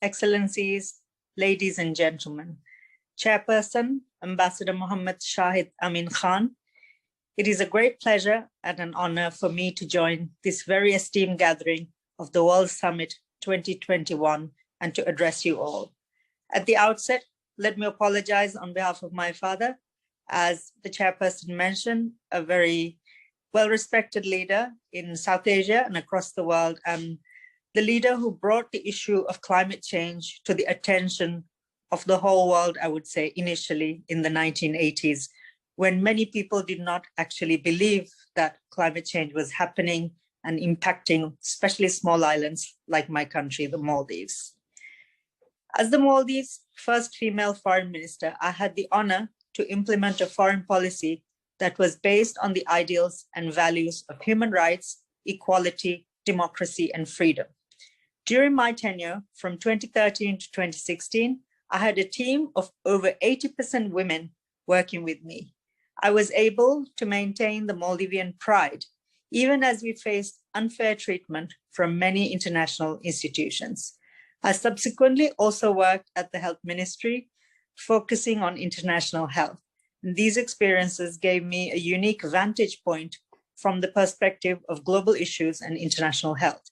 Excellencies, ladies and gentlemen, Chairperson, Ambassador Mohammed Shahid Amin Khan, it is a great pleasure and an honor for me to join this very esteemed gathering of the World Summit 2021 and to address you all. At the outset, let me apologize on behalf of my father. As the chairperson mentioned, a very well-respected leader in South Asia and across the world, and the leader who brought the issue of climate change to the attention of the whole world, I would say, initially in the 1980s, when many people did not actually believe that climate change was happening and impacting especially small islands like my country, the Maldives. As the Maldives' first female foreign minister, I had the honor to implement a foreign policy that was based on the ideals and values of human rights, equality, democracy, and freedom. During my tenure, from 2013 to 2016, I had a team of over 80% women working with me. I was able to maintain the Maldivian pride, even as we faced unfair treatment from many international institutions. I subsequently also worked at the Health Ministry, focusing on international health. These experiences gave me a unique vantage point from the perspective of global issues and international health.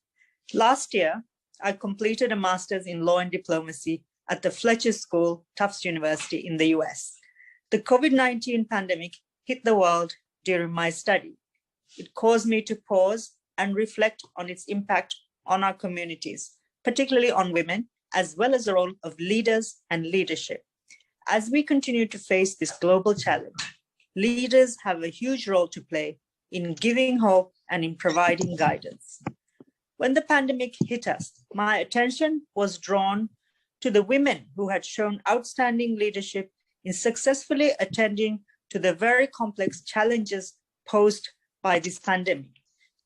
Last year, I completed a master's in law and diplomacy at the Fletcher School, Tufts University in the US. The COVID-19 pandemic hit the world during my study. It caused me to pause and reflect on its impact on our communities, particularly on women, as well as the role of leaders and leadership. As we continue to face this global challenge, leaders have a huge role to play in giving hope and in providing guidance. When the pandemic hit us, my attention was drawn to the women who had shown outstanding leadership in successfully attending to the very complex challenges posed by this pandemic.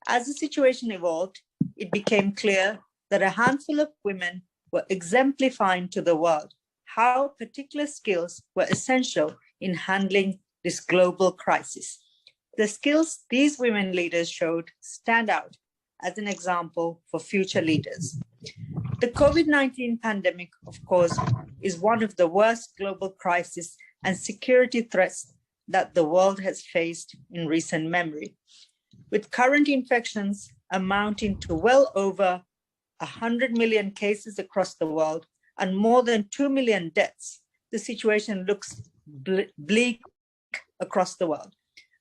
As the situation evolved, it became clear that a handful of women were exemplifying to the world how particular skills were essential in handling this global crisis. The skills these women leaders showed stand out as an example for future leaders. The COVID-19 pandemic, of course, is one of the worst global crises and security threats that the world has faced in recent memory. With current infections amounting to well over 100 million cases across the world and more than 2 million deaths, the situation looks bleak across the world.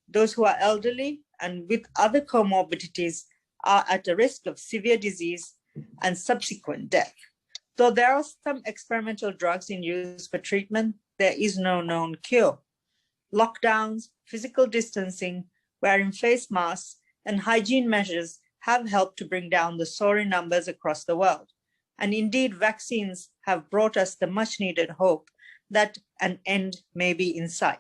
Those who are elderly and with other comorbidities are at a risk of severe disease and subsequent death. Though there are some experimental drugs in use for treatment, there is no known cure. Lockdowns, physical distancing, wearing face masks, and hygiene measures have helped to bring down the soaring numbers across the world. And indeed, vaccines have brought us the much needed hope that an end may be in sight.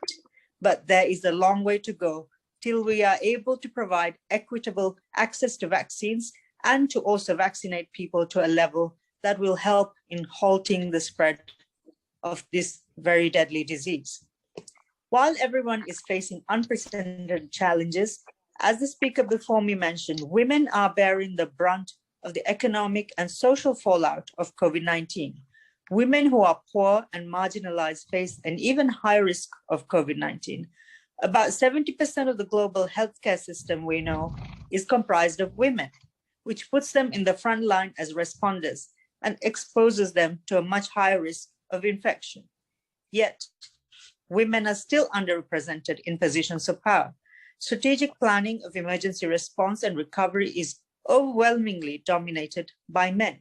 But there is a long way to go till we are able to provide equitable access to vaccines and to also vaccinate people to a level that will help in halting the spread of this very deadly disease. While everyone is facing unprecedented challenges, as the speaker before me mentioned, women are bearing the brunt of the economic and social fallout of COVID-19. Women who are poor and marginalized face an even higher risk of COVID-19. About 70% of the global healthcare system we know is comprised of women, which puts them in the front line as responders and exposes them to a much higher risk of infection. Yet, women are still underrepresented in positions of power. Strategic planning of emergency response and recovery is overwhelmingly dominated by men.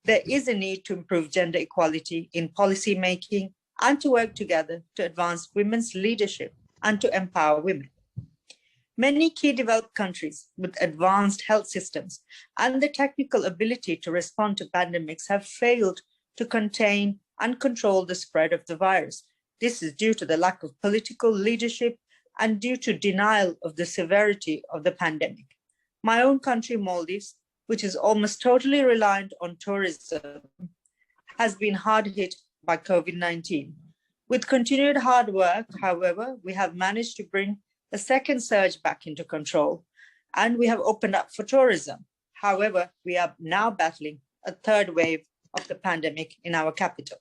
There is a need to improve gender equality in policy making and to work together to advance women's leadership and to empower women. Many key developed countries with advanced health systems and the technical ability to respond to pandemics have failed to contain and control the spread of the virus. This is due to the lack of political leadership and due to denial of the severity of the pandemic. My own country, Maldives, which is almost totally reliant on tourism, has been hard hit by COVID-19. With continued hard work, however, we have managed to bring a second surge back into control, and we have opened up for tourism. However, we are now battling a third wave of the pandemic in our capital.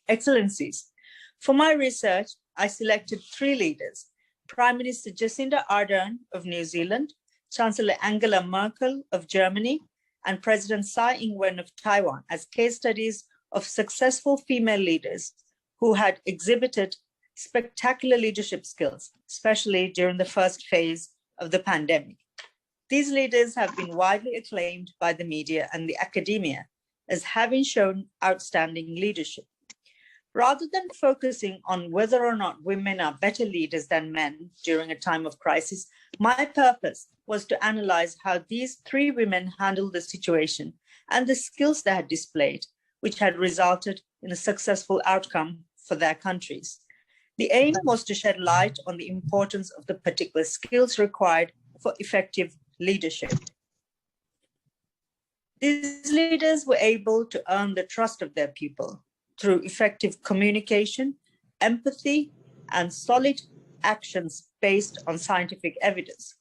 Excellencies, for my research, I selected 3 leaders: Prime Minister Jacinda Ardern of New Zealand, Chancellor Angela Merkel of Germany, and President Tsai Ing-wen of Taiwan as case studies of successful female leaders who had exhibited spectacular leadership skills, especially during the first phase of the pandemic. These leaders have been widely acclaimed by the media and the academia as having shown outstanding leadership. Rather than focusing on whether or not women are better leaders than men during a time of crisis, my purpose was to analyze how these 3 women handled the situation and the skills they had displayed, which had resulted in a successful outcome for their countries. The aim was to shed light on the importance of the particular skills required for effective leadership. These leaders were able to earn the trust of their people through effective communication, empathy, and solid actions based on scientific evidence.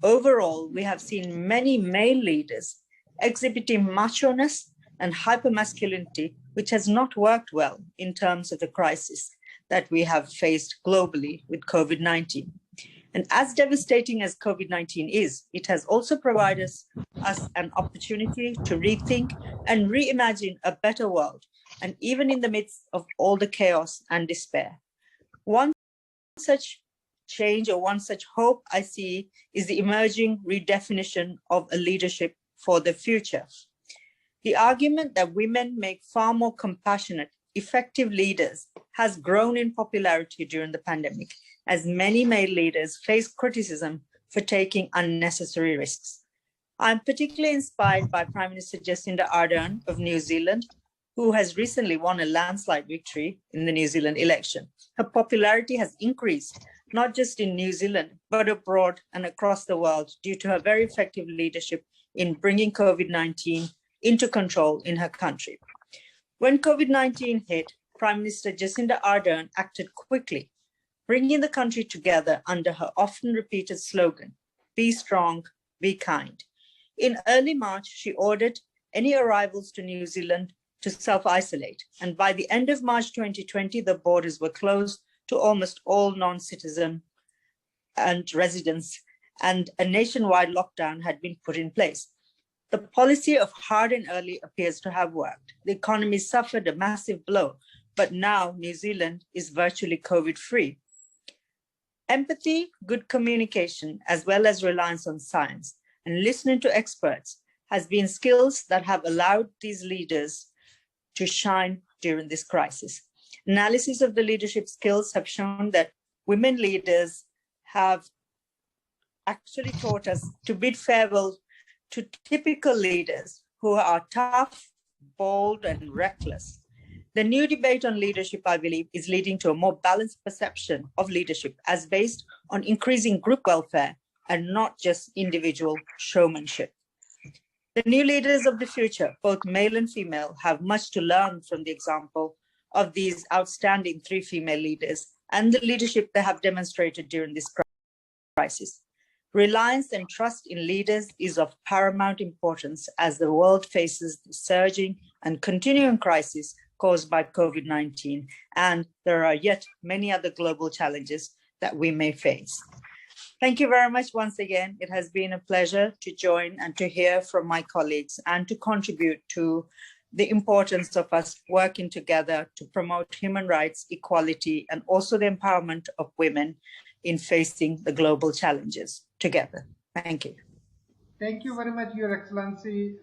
Overall, we have seen many male leaders exhibiting macho-ness and hypermasculinity, which has not worked well in terms of the crisis that we have faced globally with COVID-19. And as devastating as COVID-19 is, it has also provided us an opportunity to rethink and reimagine a better world, and even in the midst of all the chaos and despair. One such change or one such hope I see is the emerging redefinition of a leadership for the future. The argument that women make far more compassionate, effective leaders has grown in popularity during the pandemic, as many male leaders face criticism for taking unnecessary risks. I'm particularly inspired by Prime Minister Jacinda Ardern of New Zealand, who has recently won a landslide victory in the New Zealand election. Her popularity has increased, not just in New Zealand, but abroad and across the world due to her very effective leadership in bringing COVID-19 into control in her country. When COVID-19 hit, Prime Minister Jacinda Ardern acted quickly, bringing the country together under her often repeated slogan, "Be strong, be kind." In early March, she ordered any arrivals to New Zealand to self-isolate. And by the end of March 2020, the borders were closed to almost all non-citizen and residents, and a nationwide lockdown had been put in place. The policy of hard and early appears to have worked. The economy suffered a massive blow, but now New Zealand is virtually COVID-free. Empathy, good communication, as well as reliance on science and listening to experts has been skills that have allowed these leaders to shine during this crisis. Analysis of the leadership skills have shown that women leaders have actually taught us to bid farewell to typical leaders who are tough, bold, and reckless. The new debate on leadership, I believe, is leading to a more balanced perception of leadership as based on increasing group welfare and not just individual showmanship. The new leaders of the future, both male and female, have much to learn from the example of these outstanding 3 female leaders and the leadership they have demonstrated during this crisis. Reliance and trust in leaders is of paramount importance as the world faces the surging and continuing crisis caused by COVID-19, and there are yet many other global challenges that we may face. Thank you very much once again. It has been a pleasure to join and to hear from my colleagues and to contribute to the importance of us working together to promote human rights, equality, and also the empowerment of women in facing the global challenges together. Thank you. Thank you very much, Your Excellency.